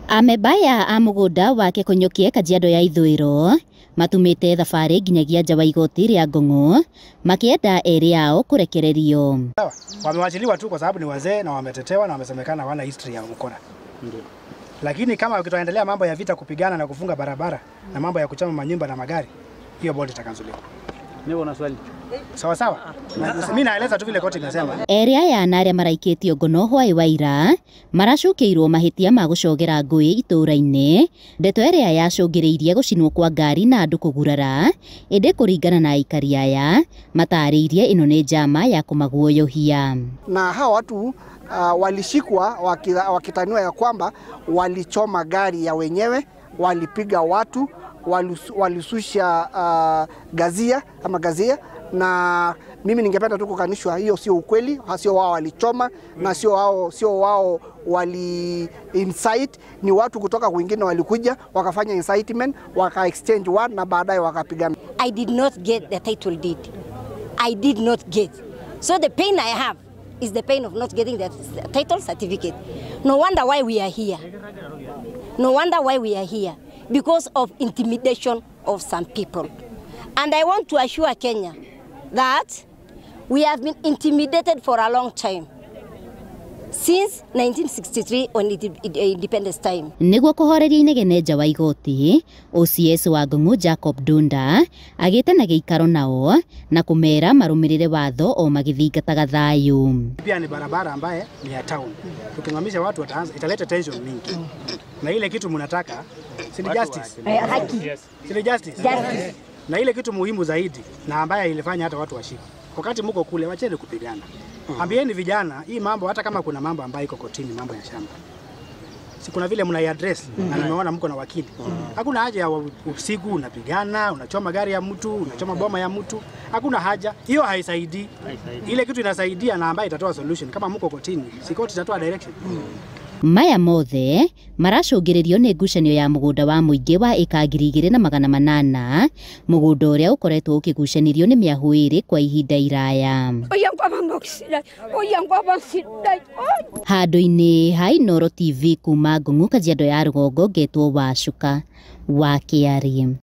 Amebaya a mugunda wake Konyokie Kajiado ya Ithũĩro matumĩte thabarĩ nginyagia nja wa igoti rĩa Ngong'o makienda eri yao kurekererio. Wamewachiliwa tu kwa sababu ni wazee na wametetewa na wamesemekana wana history ya ukora. Lakini kama ukitaendelea mambo ya vita kupigana na kufunga barabara na mambo ya kuchoma manyumba na magari, hiyo bodi itakanzuliwa. Niko na swali. Sawa sawa. Mimi naeleza tu vile koti imesema. Eri aya na aria maraikĩtio ngono hwai wa ira maracũkĩirwo mahĩtia ma gũcogera ngũĩ itũũra-inĩ. Ndeto ĩrĩa yacũngĩrĩirie gũcinwo kwa ngari na andũ kũgurara, ĩndĩ kũringana na aikari aya matarĩirie ĩno nĩ njama ya kũmaguoyohia. Na hawa watu walishikwa wakitaniwa ya kwamba walichoma gari ya wenyewe, walipiga watu, walisusha gazia ama gazia, na mimi ningependa tu kukanishwa hiyo sio ukweli. Sio wao walichoma na sio wao wali incite, ni watu kutoka kwingine walikuja wakafanya incitement, waka exchange word na baadaye wakapigana. I did not get the title deed. I did not get. So the pain I have is the pain of not getting the title certificate. No wonder why we are here. No wonder why we are here. Because of intimidation of some people. And I want to assure Kenya that we have been intimidated for a long time. Since 1963 on independence time. Niguo kuhoreria inegene nja wa igoti, OCS wa Ngong'o Jacob Ndunda agĩte na gĩikaro nao na kumera marumirire watho o magithingataga thayu. Pia ni barabara ambaye ni ya town. Tukimamisha watu wataanza italeta tension mingi. Na ile kitu mnataka si justice. Haki. Si justice. Justice. Na ile kitu muhimu zaidi na ambaye ilifanya hata watu washike. Wakati mko kule wacheni kupigana. Ambieni vijana hii mambo, hata kama kuna mambo ambayo iko kotini, mambo ya shamba. Si kuna vile mnaiaddress na nimeona mko na wakili. Hakuna haja ya usiku unapigana, unachoma gari ya mtu, unachoma boma ya mtu. Hakuna haja. Hiyo haisaidii. Ile kitu inasaidia na ambayo itatoa solution kama mko kotini. Si koti itatoa direction. Maya mothe maracũngĩrĩrio nĩ ngucanio ya mũgũnda wa mũingĩ wa ĩka 2,800, mũgũnda ũrĩa ũkoretwo ũkĩgucanirio nĩ mĩahũ ĩrĩ kwa ihinda iraya. Handũ-inĩ ha Inooro TV kuma Ngong'o Kajiado ya Rũgongo, ngetwo Wacuka wa Kĩarĩ.